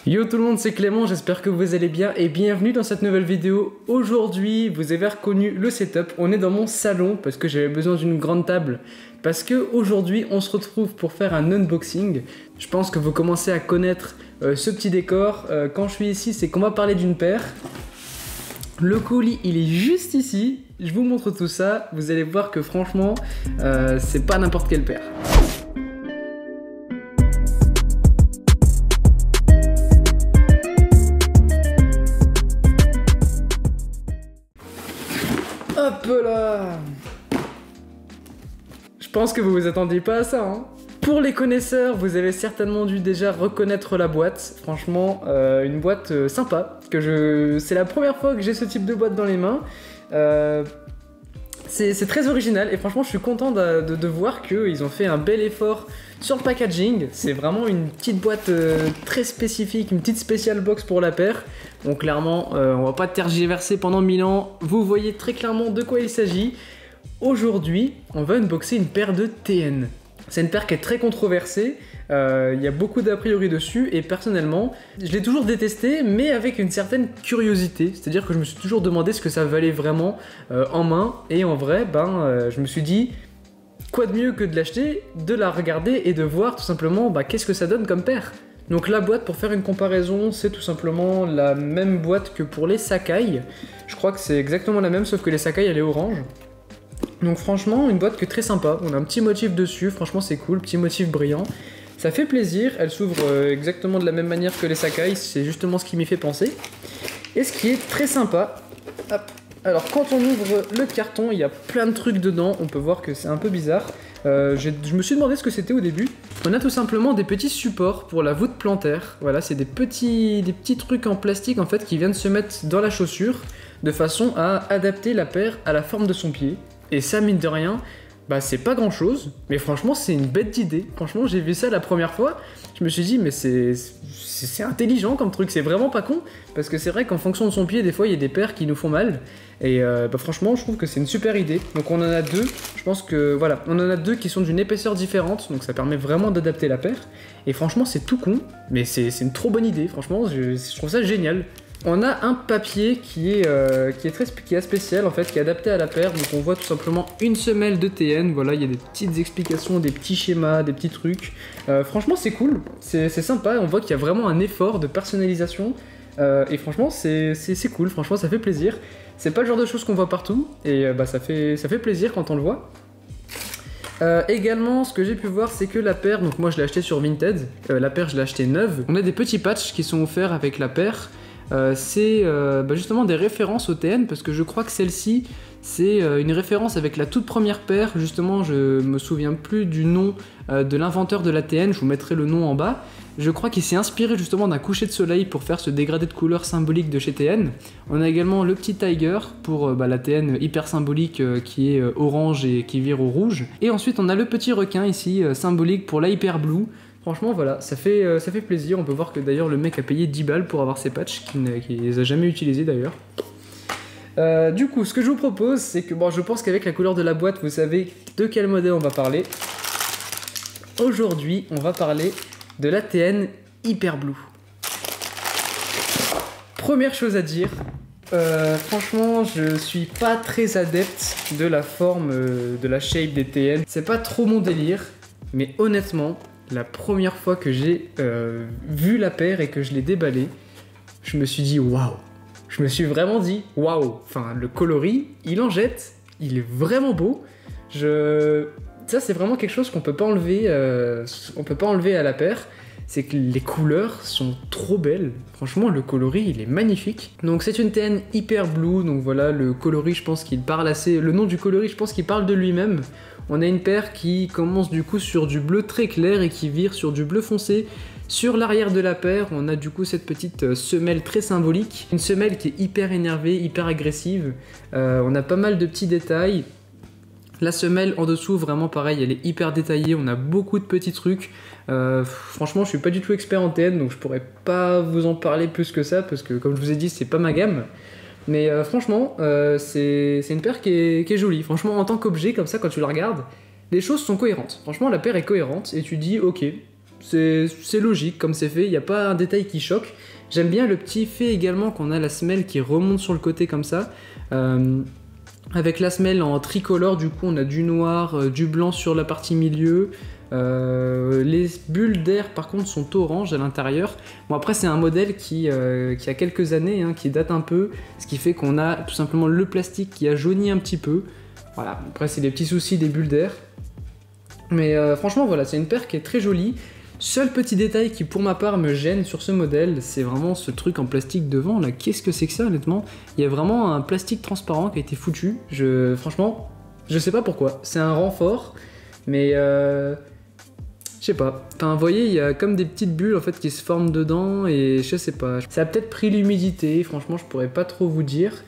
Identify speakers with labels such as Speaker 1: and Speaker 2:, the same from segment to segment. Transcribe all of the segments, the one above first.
Speaker 1: Yo tout le monde, c'est Clément, j'espère que vous allez bien et bienvenue dans cette nouvelle vidéo. Aujourd'hui, vous avez reconnu le setup, on est dans mon salon parce que j'avais besoin d'une grande table. Parce que aujourd'hui, on se retrouve pour faire un unboxing. Je pense que vous commencez à connaître ce petit décor. Quand je suis ici, c'est qu'on va parler d'une paire. Le colis, il est juste ici. Je vous montre tout ça. Vous allez voir que franchement, c'est pas n'importe quelle paire. Hop là! Je pense que vous vous attendiez pas à ça, hein. Pour les connaisseurs, vous avez certainement dû déjà reconnaître la boîte. Franchement, une boîte sympa. C'est la première fois que j'ai ce type de boîte dans les mains. C'est très original et franchement, je suis content de voir qu'ils ont fait un bel effort sur le packaging. C'est vraiment une petite boîte très spécifique, une petite special box pour la paire. Donc clairement, on va pas tergiverser pendant 1000 ans. Vous voyez très clairement de quoi il s'agit. Aujourd'hui, on va unboxer une paire de TN. C'est une paire qui est très controversée, il y a beaucoup d'a priori dessus et personnellement, je l'ai toujours détesté mais avec une certaine curiosité. C'est-à-dire que je me suis toujours demandé ce que ça valait vraiment en main et en vrai, je me suis dit, quoi de mieux que de l'acheter, de la regarder et de voir tout simplement qu'est-ce que ça donne comme paire. Donc la boîte, pour faire une comparaison, c'est tout simplement la même boîte que pour les Sacai. Je crois que c'est exactement la même sauf que les Sacai elle est orange. Donc franchement, une boîte qui est très sympa, on a un petit motif dessus, franchement c'est cool, petit motif brillant. Ça fait plaisir, elle s'ouvre exactement de la même manière que les Sacai, c'est justement ce qui m'y fait penser. Et ce qui est très sympa, hop. Alors quand on ouvre le carton, il y a plein de trucs dedans, on peut voir que c'est un peu bizarre. Je me suis demandé ce que c'était au début. On a tout simplement des petits supports pour la voûte plantaire. Voilà, c'est des petits trucs en plastique en fait qui viennent se mettre dans la chaussure de façon à adapter la paire à la forme de son pied. Et ça, mine de rien, c'est pas grand chose, mais franchement c'est une bête d'idée. Franchement, j'ai vu ça la première fois, je me suis dit mais c'est intelligent comme truc, c'est vraiment pas con, parce que c'est vrai qu'en fonction de son pied, des fois il y a des paires qui nous font mal, et franchement je trouve que c'est une super idée. Donc on en a deux, je pense que voilà, on en a deux qui sont d'une épaisseur différente, donc ça permet vraiment d'adapter la paire, et franchement c'est tout con, mais c'est une trop bonne idée, franchement je trouve ça génial. On a un papier qui est spécial en fait, qui est adapté à la paire. Donc on voit tout simplement une semelle de TN. Voilà, il y a des petites explications, des petits schémas, des petits trucs. Franchement c'est cool, c'est sympa. On voit qu'il y a vraiment un effort de personnalisation. Et franchement c'est cool, franchement ça fait plaisir. C'est pas le genre de choses qu'on voit partout. Et ça fait plaisir quand on le voit. Également, ce que j'ai pu voir, c'est que la paire, donc moi je l'ai acheté sur Vinted. La paire je l'ai acheté neuve. On a des petits patchs qui sont offerts avec la paire. C'est justement des références au TN, parce que je crois que celle-ci c'est une référence avec la toute première paire. Justement, je me souviens plus du nom de l'inventeur de la TN, je vous mettrai le nom en bas. Je crois qu'il s'est inspiré justement d'un coucher de soleil pour faire ce dégradé de couleurs symbolique de chez TN. On a également le petit Tiger pour la TN hyper symbolique qui est orange et qui vire au rouge. Et ensuite on a le petit requin ici symbolique pour la Hyper Blue. Franchement voilà, ça fait plaisir. On peut voir que d'ailleurs le mec a payé 10 balles pour avoir ces patchs, qu'il les a jamais utilisés d'ailleurs. Du coup, ce que je vous propose, c'est que je pense qu'avec la couleur de la boîte, vous savez de quel modèle on va parler. Aujourd'hui, on va parler de la TN Hyper Blue. Première chose à dire, franchement, je suis pas très adepte de la forme, de la shape des TN. C'est pas trop mon délire, mais honnêtement, la première fois que j'ai vu la paire et que je l'ai déballée, je me suis dit waouh. Je me suis vraiment dit waouh. Enfin, le coloris, il en jette, il est vraiment beau. Ça, c'est vraiment quelque chose qu'on peut pas enlever. On peut pas enlever à la paire. C'est que les couleurs sont trop belles. Franchement, le coloris, il est magnifique. Donc, c'est une TN Hyper Blue. Donc voilà, le coloris, je pense qu'il parle assez. Le nom du coloris, je pense qu'il parle de lui-même. On a une paire qui commence du coup sur du bleu très clair et qui vire sur du bleu foncé. Sur l'arrière de la paire, on a du coup cette petite semelle très symbolique. Une semelle qui est hyper énervée, hyper agressive. On a pas mal de petits détails. La semelle en dessous, vraiment pareil, elle est hyper détaillée. On a beaucoup de petits trucs. Franchement, je suis pas du tout expert en TN, donc je pourrais pas vous en parler plus que ça, parce que comme je vous ai dit, c'est pas ma gamme. Mais franchement, c'est une paire qui est jolie. Franchement, en tant qu'objet, comme ça, quand tu la regardes, les choses sont cohérentes. Franchement, la paire est cohérente, et tu dis, ok, c'est logique comme c'est fait, il n'y a pas un détail qui choque. J'aime bien le petit fait également qu'on a la semelle qui remonte sur le côté comme ça. Avec la semelle en tricolore, du coup on a du noir, du blanc sur la partie milieu. Les bulles d'air par contre sont orange à l'intérieur. Bon après c'est un modèle qui a quelques années, hein, qui date un peu, ce qui fait qu'on a tout simplement le plastique qui a jauni un petit peu. Voilà, après c'est des petits soucis des bulles d'air. Mais franchement voilà, c'est une paire qui est très jolie. Seul petit détail qui pour ma part me gêne sur ce modèle, c'est vraiment ce truc en plastique devant là. Qu'est-ce que c'est que ça honnêtement? Il y a vraiment un plastique transparent qui a été foutu. Franchement, je sais pas pourquoi. C'est un renfort, mais je sais pas. Enfin, vous voyez, il y a comme des petites bulles en fait qui se forment dedans et je sais pas. Ça a peut-être pris l'humidité. Franchement, je pourrais pas trop vous dire.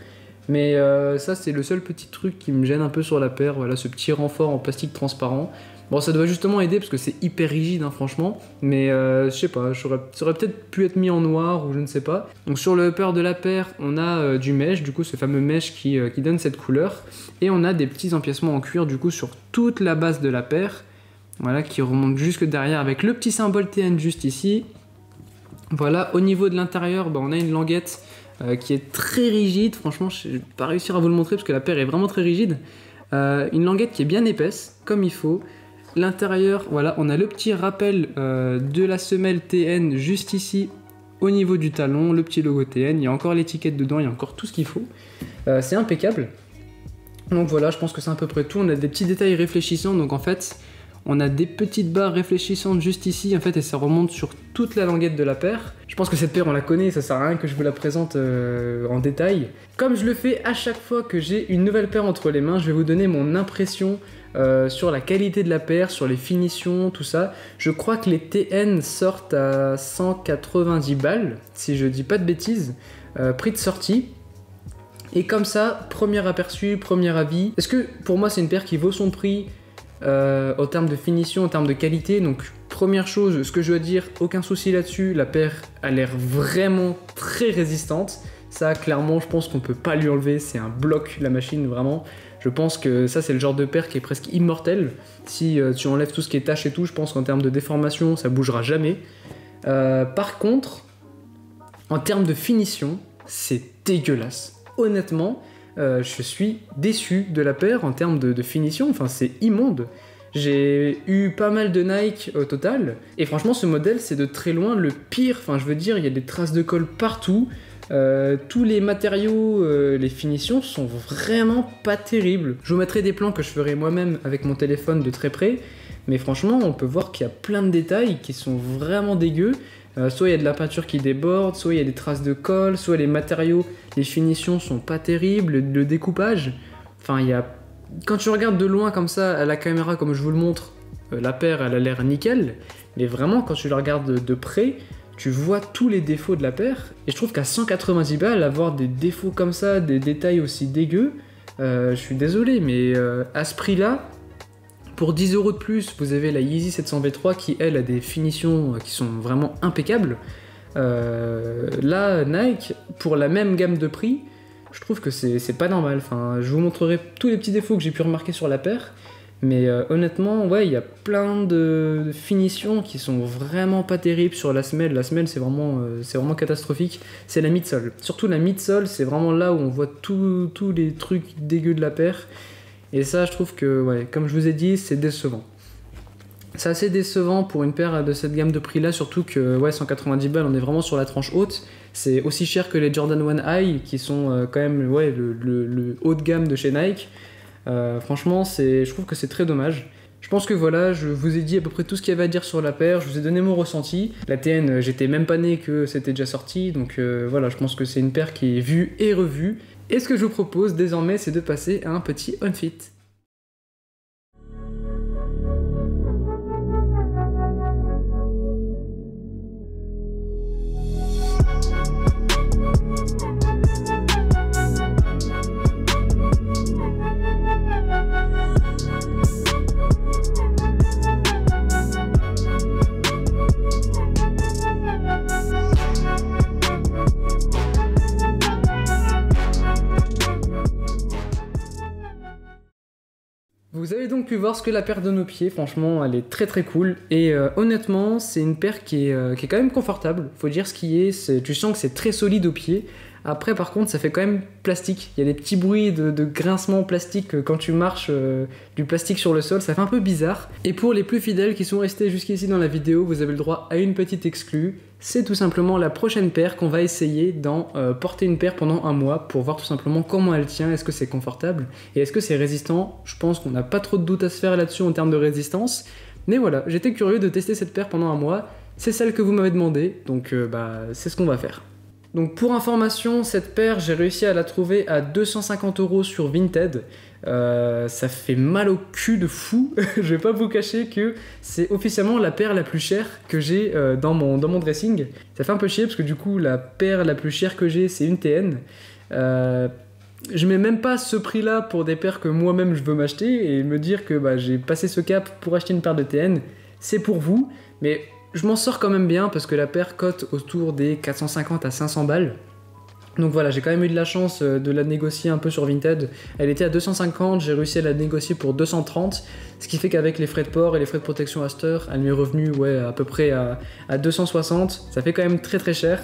Speaker 1: Mais ça, c'est le seul petit truc qui me gêne un peu sur la paire. Voilà, ce petit renfort en plastique transparent. Bon, ça doit justement aider parce que c'est hyper rigide, hein, franchement. Mais je sais pas, ça aurait peut-être pu être mis en noir ou je ne sais pas. Donc sur le upper de la paire, on a du mesh, du coup ce fameux mesh qui donne cette couleur. Et on a des petits empiècements en cuir du coup sur toute la base de la paire. Voilà, qui remonte jusque derrière avec le petit symbole TN juste ici. Voilà, au niveau de l'intérieur, bah, on a une languette qui est très rigide. Franchement, je vais pas réussir à vous le montrer parce que la paire est vraiment très rigide. Une languette qui est bien épaisse, comme il faut. L'intérieur, voilà, on a le petit rappel de la semelle TN juste ici au niveau du talon, le petit logo TN, il y a encore l'étiquette dedans, il y a encore tout ce qu'il faut. C'est impeccable. Donc voilà, je pense que c'est à peu près tout. On a des petits détails réfléchissants, donc en fait, on a des petites barres réfléchissantes juste ici, en fait, et ça remonte sur toute la languette de la paire. Je pense que cette paire, on la connaît, ça sert à rien que je vous la présente en détail. Comme je le fais à chaque fois que j'ai une nouvelle paire entre les mains, je vais vous donner mon impression sur la qualité de la paire, sur les finitions, tout ça. Je crois que les TN sortent à 190 balles, si je dis pas de bêtises, prix de sortie. Et comme ça, premier aperçu, premier avis. Est-ce que pour moi c'est une paire qui vaut son prix en termes de finition, en termes de qualité? Donc première chose, ce que je dois dire, aucun souci là-dessus, la paire a l'air vraiment très résistante. Ça clairement je pense qu'on peut pas lui enlever, c'est un bloc la machine vraiment. Je pense que ça c'est le genre de paire qui est presque immortel. Si tu enlèves tout ce qui est tache et tout, je pense qu'en termes de déformation ça bougera jamais. Par contre, en termes de finition, c'est dégueulasse. Honnêtement, je suis déçu de la paire en termes de finition, enfin c'est immonde. J'ai eu pas mal de Nike au total, et franchement ce modèle c'est de très loin le pire, enfin je veux dire, il y a des traces de colle partout. Tous les matériaux, les finitions sont vraiment pas terribles. Je vous mettrai des plans que je ferai moi-même avec mon téléphone de très près, mais franchement on peut voir qu'il y a plein de détails qui sont vraiment dégueux. Soit il y a de la peinture qui déborde, soit il y a des traces de colle, soit les matériaux, les finitions sont pas terribles, le découpage, enfin il y a... Quand tu regardes de loin comme ça à la caméra comme je vous le montre, la paire elle a l'air nickel, mais vraiment quand tu la regardes de près, tu vois tous les défauts de la paire, et je trouve qu'à 190 balles, avoir des défauts comme ça, des détails aussi dégueux, je suis désolé, mais à ce prix-là, pour 10 € de plus, vous avez la Yeezy 700 V3 qui, elle, a des finitions qui sont vraiment impeccables. Là, Nike, pour la même gamme de prix, je trouve que c'est pas normal. Enfin, je vous montrerai tous les petits défauts que j'ai pu remarquer sur la paire. Mais honnêtement, ouais, il y a plein de finitions qui sont vraiment pas terribles sur la semelle. La semelle, c'est vraiment catastrophique. C'est la midsole. Surtout la midsole, c'est vraiment là où on voit tous les trucs dégueux de la paire. Et ça, je trouve que, ouais, comme je vous ai dit, c'est décevant. C'est assez décevant pour une paire de cette gamme de prix-là, surtout que, ouais, 190 balles, on est vraiment sur la tranche haute. C'est aussi cher que les Jordan 1 High, qui sont quand même, ouais, le haut de gamme de chez Nike. Franchement, je trouve que c'est très dommage. Je pense que voilà, je vous ai dit à peu près tout ce qu'il y avait à dire sur la paire, je vous ai donné mon ressenti. La TN, j'étais même pas né que c'était déjà sorti, donc voilà, je pense que c'est une paire qui est vue et revue. Et ce que je vous propose désormais, c'est de passer à un petit on-fit. Vous avez donc pu voir ce que la paire donne aux pieds, franchement elle est très très cool et honnêtement c'est une paire qui est quand même confortable, faut dire ce qui est, tu sens que c'est très solide aux pieds. Après par contre ça fait quand même plastique, il y a des petits bruits de grincement plastique quand tu marches du plastique sur le sol, ça fait un peu bizarre. Et pour les plus fidèles qui sont restés jusqu'ici dans la vidéo, vous avez le droit à une petite exclue. C'est tout simplement la prochaine paire qu'on va essayer d'en porter une paire pendant un mois pour voir tout simplement comment elle tient, est-ce que c'est confortable et est-ce que c'est résistant. Je pense qu'on n'a pas trop de doute à se faire là-dessus en termes de résistance. Mais voilà, j'étais curieux de tester cette paire pendant un mois, c'est celle que vous m'avez demandé, donc c'est ce qu'on va faire. Donc pour information, cette paire, j'ai réussi à la trouver à 250 € sur Vinted. Ça fait mal au cul de fou. Je vais pas vous cacher que c'est officiellement la paire la plus chère que j'ai dans mon dressing. Ça fait un peu chier parce que du coup la paire la plus chère que j'ai c'est une TN. Je mets même pas ce prix là pour des paires que moi-même je veux m'acheter et me dire que j'ai passé ce cap pour acheter une paire de TN, c'est pour vous. Mais je m'en sors quand même bien parce que la paire cote autour des 450 à 500 balles. Donc voilà, j'ai quand même eu de la chance de la négocier un peu sur Vinted. Elle était à 250, j'ai réussi à la négocier pour 230, ce qui fait qu'avec les frais de port et les frais de protection à cette heure, elle m'est revenue à peu près à 260. Ça fait quand même très très cher.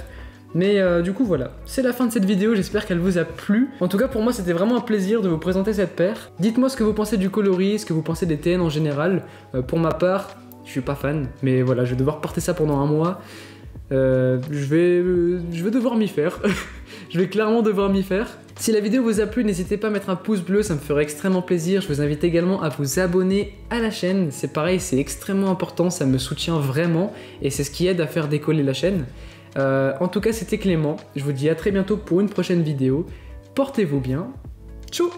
Speaker 1: Mais du coup voilà, c'est la fin de cette vidéo, j'espère qu'elle vous a plu. En tout cas pour moi c'était vraiment un plaisir de vous présenter cette paire. Dites-moi ce que vous pensez du coloris, ce que vous pensez des TN en général. Pour ma part, je suis pas fan, mais voilà, je vais devoir porter ça pendant un mois. Je vais devoir m'y faire. Je vais clairement devoir m'y faire. Si la vidéo vous a plu, n'hésitez pas à mettre un pouce bleu, ça me ferait extrêmement plaisir. Je vous invite également à vous abonner à la chaîne. C'est pareil, c'est extrêmement important, ça me soutient vraiment et c'est ce qui aide à faire décoller la chaîne. En tout cas, c'était Clément. Je vous dis à très bientôt pour une prochaine vidéo. Portez-vous bien. Ciao!